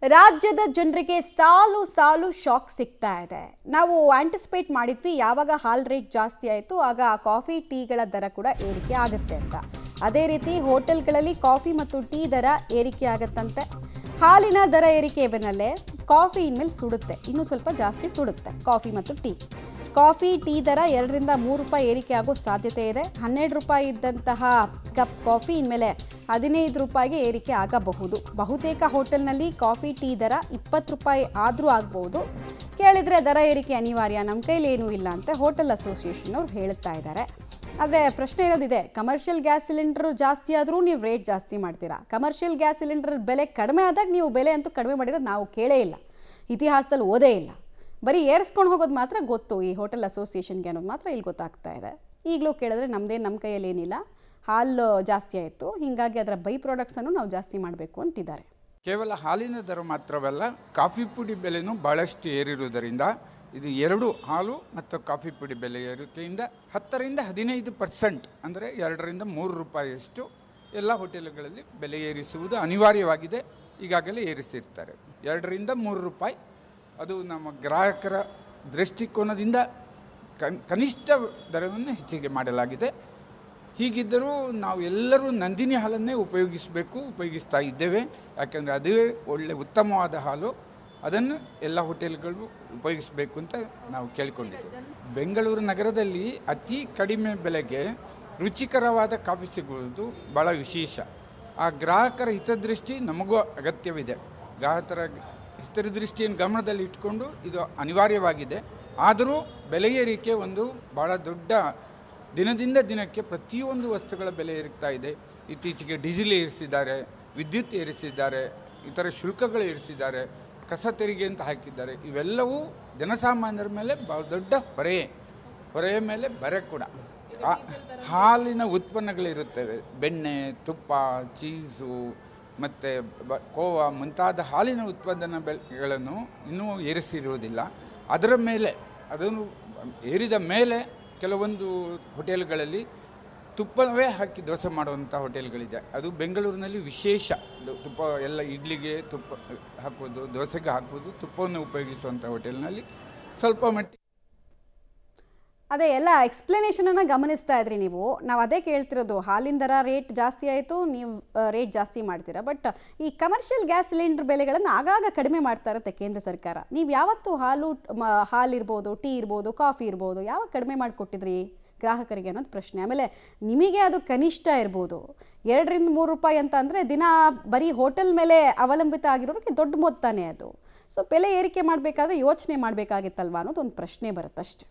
ರಾಜ್ಯದ ಜನರಿಗೆ ಸಾಲು ಸಾಲು ಶಾಕ್ ಸಿಗ್ತಾ ಇದೆ. ನಾವು ಆಂಟಿಸಿಪೇಟ್ ಮಾಡಿದ್ವಿ ಯಾವಾಗ ಹಾಲ್ ರೇಟ್ ಜಾಸ್ತಿ ಆಯಿತು ಆಗ ಕಾಫಿ ಟೀಗಳ ದರ ಕೂಡ ಏರಿಕೆ ಆಗುತ್ತೆ ಅಂತ. ಅದೇ ರೀತಿ ಹೋಟೆಲ್ಗಳಲ್ಲಿ ಕಾಫಿ ಮತ್ತು ಟೀ ದರ ಏರಿಕೆ ಆಗುತ್ತಂತೆ. ಹಾಲಿನ ದರ ಏರಿಕೆ ಬೆನ್ನಲ್ಲೇ ಕಾಫಿ ಇನ್ಮೇಲೆ ಸುಡುತ್ತೆ, ಇನ್ನೂ ಸ್ವಲ್ಪ ಜಾಸ್ತಿ ಸುಡುತ್ತೆ ಕಾಫಿ ಮತ್ತು ಟೀ. ಕಾಫಿ ಟೀ ದರ 2 ರಿಂದ 3 ರೂಪಾಯಿ ಏರಿಕೆ ಆಗೋ ಸಾಧ್ಯತೆ ಇದೆ. 12 ರೂಪಾಯಿ ಇದ್ದಂತಹ ಕಪ್ ಕಾಫಿ ಇನ್ಮೇಲೆ 15 ರೂಪಾಯಿಗೆ ಏರಿಕೆ ಆಗಬಹುದು. ಬಹುತೇಕ ಹೋಟೆಲ್ನಲ್ಲಿ ಕಾಫಿ ಟೀ ದರ 20 ರೂಪಾಯಿ ಆದರೂ ಆಗ್ಬೋದು. ಕೇಳಿದರೆ ದರ ಏರಿಕೆ ಅನಿವಾರ್ಯ, ನಮ್ಮ ಕೈಲಿ ಏನೂ ಇಲ್ಲ ಅಂತ ಹೋಟೆಲ್ ಅಸೋಸಿಯೇಷನ್ ಅವ್ರು ಹೇಳ್ತಾ ಇದ್ದಾರೆ. ಆದರೆ ಪ್ರಶ್ನೆ ಇರೋದಿದೆ, ಕಮರ್ಷಿಯಲ್ ಗ್ಯಾಸ್ ಸಿಲಿಂಡರ್ ಜಾಸ್ತಿ ಆದರೂ ನೀವು ರೇಟ್ ಜಾಸ್ತಿ ಮಾಡ್ತೀರಾ. ಕಮರ್ಷಿಯಲ್ ಗ್ಯಾಸ್ ಸಿಲಿಂಡರ್ ಬೆಲೆ ಕಡಿಮೆ ಆದಾಗ ನೀವು ಬೆಲೆ ಅಂತೂ ಕಡಿಮೆ ಮಾಡಿರೋದು ನಾವು ಕೇಳೇ ಇಲ್ಲ, ಇತಿಹಾಸದಲ್ಲಿ ಓದೇ ಇಲ್ಲ. ಬರೀ ಏರಿಸ್ಕೊಂಡು ಹೋಗೋದು ಮಾತ್ರ ಗೊತ್ತು ಈ ಹೋಟೆಲ್ ಅಸೋಸಿಯೇಷನ್ಗೆ ಅನ್ನೋದು ಮಾತ್ರ ಇಲ್ಲಿ ಗೊತ್ತಾಗ್ತಾ ಇದೆ. ಈಗಲೂ ಕೇಳಿದ್ರೆ ನಮ್ಮ ಕೈಯಲ್ಲಿ ಏನಿಲ್ಲ, ಹಾಲು ಜಾಸ್ತಿ ಆಯಿತು, ಹೀಗಾಗಿ ಅದರ ಬೈ ಪ್ರಾಡಕ್ಟ್ಸನ್ನು ನಾವು ಜಾಸ್ತಿ ಮಾಡಬೇಕು ಅಂತಿದ್ದಾರೆ. ಕೇವಲ ಹಾಲಿನ ದರ ಮಾತ್ರವಲ್ಲ, ಕಾಫಿ ಪುಡಿ ಬೆಲೆನೂ ಭಾಳಷ್ಟು ಏರಿರುವುದರಿಂದ ಇದು ಎರಡು, ಹಾಲು ಮತ್ತು ಕಾಫಿ ಪುಡಿ ಬೆಲೆ ಏರಿಕೆಯಿಂದ 10 ರಿಂದ 15% ಅಂದರೆ 2 ರಿಂದ 3 ರೂಪಾಯಿಯಷ್ಟು ಎಲ್ಲ ಹೋಟೆಲ್ಗಳಲ್ಲಿ ಬೆಲೆ ಏರಿಸುವುದು ಅನಿವಾರ್ಯವಾಗಿದೆ. ಈಗಾಗಲೇ ಏರಿಸಿರ್ತಾರೆ 2 ರಿಂದ 3 ರೂಪಾಯಿ. ಅದು ನಮ್ಮ ಗ್ರಾಹಕರ ದೃಷ್ಟಿಕೋನದಿಂದ ಕನಿಷ್ಠ ದರವನ್ನು ಹೆಚ್ಚಿಗೆ ಮಾಡಲಾಗಿದೆ. ಹೀಗಿದ್ದರೂ ನಾವು ಎಲ್ಲರೂ ನಂದಿನಿ ಹಾಲನ್ನೇ ಉಪಯೋಗಿಸ್ತಾ ಇದ್ದೇವೆ. ಯಾಕೆಂದರೆ ಅದೇ ಒಳ್ಳೆ ಉತ್ತಮವಾದ ಹಾಲು, ಅದನ್ನು ಎಲ್ಲ ಹೋಟೆಲ್ಗಳು ಉಪಯೋಗಿಸಬೇಕು ಅಂತ ನಾವು ಕೇಳಿಕೊಂಡಿದ್ದೇವೆ. ಬೆಂಗಳೂರು ನಗರದಲ್ಲಿ ಅತಿ ಕಡಿಮೆ ಬೆಲೆಗೆ ರುಚಿಕರವಾದ ಕಾಫಿ ಸಿಗುವುದು ಭಾಳ ವಿಶೇಷ. ಆ ಗ್ರಾಹಕರ ಹಿತದೃಷ್ಟಿ ನಮಗೂ ಅಗತ್ಯವಿದೆ. ಗ್ರಾಹಕರ ಹಿತದೃಷ್ಟಿಯನ್ನು ಗಮನದಲ್ಲಿ ಇಟ್ಕೊಂಡು ಇದು ಅನಿವಾರ್ಯವಾಗಿದೆ. ಆದರೂ ಬೆಲೆ ಏರಿಕೆ ಒಂದು ಭಾಳ ದೊಡ್ಡ, ದಿನದಿಂದ ದಿನಕ್ಕೆ ಪ್ರತಿಯೊಂದು ವಸ್ತುಗಳ ಬೆಲೆ ಏರುತ್ತಾ ಇದೆ. ಇತ್ತೀಚೆಗೆ ಡೀಸೆಲ್ ಏರಿಸಿದ್ದಾರೆ, ವಿದ್ಯುತ್ ಏರಿಸಿದ್ದಾರೆ, ಇತರ ಶುಲ್ಕಗಳು ಏರಿಸಿದ್ದಾರೆ, ಕಸ ತೆರಿಗೆ ಅಂತ ಹಾಕಿದ್ದಾರೆ. ಇವೆಲ್ಲವೂ ಜನಸಾಮಾನ್ಯರ ಮೇಲೆ ಭಾಳ ದೊಡ್ಡ ಹೊರೆಯ ಮೇಲೆ ಬರೆ ಕೂಡ. ಹಾಲಿನ ಉತ್ಪನ್ನಗಳಿರುತ್ತವೆ, ಬೆಣ್ಣೆ, ತುಪ್ಪ, ಚೀಸು ಮತ್ತು ಕೋವಾ ಮುಂತಾದ ಹಾಲಿನ ಉತ್ಪಾದನಾ ಬೆಲೆಗಳನ್ನು ಇನ್ನೂ ಏರಿಸಿರುವುದಿಲ್ಲ. ಅದರ ಮೇಲೆ ಅದನ್ನು ಏರಿದ ಮೇಲೆ ಕೆಲವೊಂದು ಹೋಟೆಲ್ಗಳಲ್ಲಿ ತುಪ್ಪವೇ ಹಾಕಿ ದೋಸೆ ಮಾಡುವಂಥ ಹೋಟೆಲ್ಗಳಿದೆ. ಅದು ಬೆಂಗಳೂರಿನಲ್ಲಿ ವಿಶೇಷ. ತುಪ್ಪ ಎಲ್ಲ ಇಡ್ಲಿಗೆ ತುಪ್ಪ ಹಾಕೋದು, ದೋಸೆಗೆ ಹಾಕೋದು, ತುಪ್ಪವನ್ನು ಉಪಯೋಗಿಸುವಂಥ ಹೋಟೆಲ್ನಲ್ಲಿ ಸ್ವಲ್ಪ ಮಟ್ಟಿಗೆ ಅದೇ ಎಲ್ಲ ಎಕ್ಸ್ಪ್ಲನೇಷನನ್ನು ಗಮನಿಸ್ತಾ ಇದ್ರಿ ನೀವು. ನಾವು ಅದೇ ಕೇಳ್ತಿರೋದು, ಹಾಲಿನ ದರ ರೇಟ್ ಜಾಸ್ತಿ ಆಯಿತು, ನೀವು ರೇಟ್ ಜಾಸ್ತಿ ಮಾಡ್ತೀರಾ. ಬಟ್ ಈ ಕಮರ್ಷಿಯಲ್ ಗ್ಯಾಸ್ ಸಿಲಿಂಡರ್ ಬೆಲೆಗಳನ್ನು ಆಗಾಗ ಕಡಿಮೆ ಮಾಡ್ತಾ ಇರುತ್ತೆ ಕೇಂದ್ರ ಸರ್ಕಾರ. ನೀವು ಯಾವತ್ತು ಹಾಲಿರ್ಬೋದು, ಟೀ ಇರ್ಬೋದು, ಕಾಫಿ ಇರ್ಬೋದು, ಯಾವಾಗ ಕಡಿಮೆ ಮಾಡಿಕೊಟ್ಟಿದ್ರಿ ಗ್ರಾಹಕರಿಗೆ ಅನ್ನೋದು ಪ್ರಶ್ನೆ. ಆಮೇಲೆ ನಿಮಗೆ ಅದು ಕನಿಷ್ಠ ಇರ್ಬೋದು, 2 ರಿಂದ 3 ರೂಪಾಯಿ ಅಂತ ಅಂದರೆ ದಿನ ಬರೀ ಹೋಟೆಲ್ ಮೇಲೆ ಅವಲಂಬಿತ ಆಗಿರೋರಿಗೆ ದೊಡ್ಡ ಮೊತ್ತನೇ ಅದು. ಸೊ ಬೆಲೆ ಏರಿಕೆ ಮಾಡಬೇಕಾದ್ರೆ ಯೋಚನೆ ಮಾಡಬೇಕಾಗಿತ್ತಲ್ವ ಅನ್ನೋದು ಒಂದು ಪ್ರಶ್ನೆ ಬರುತ್ತಷ್ಟೆ.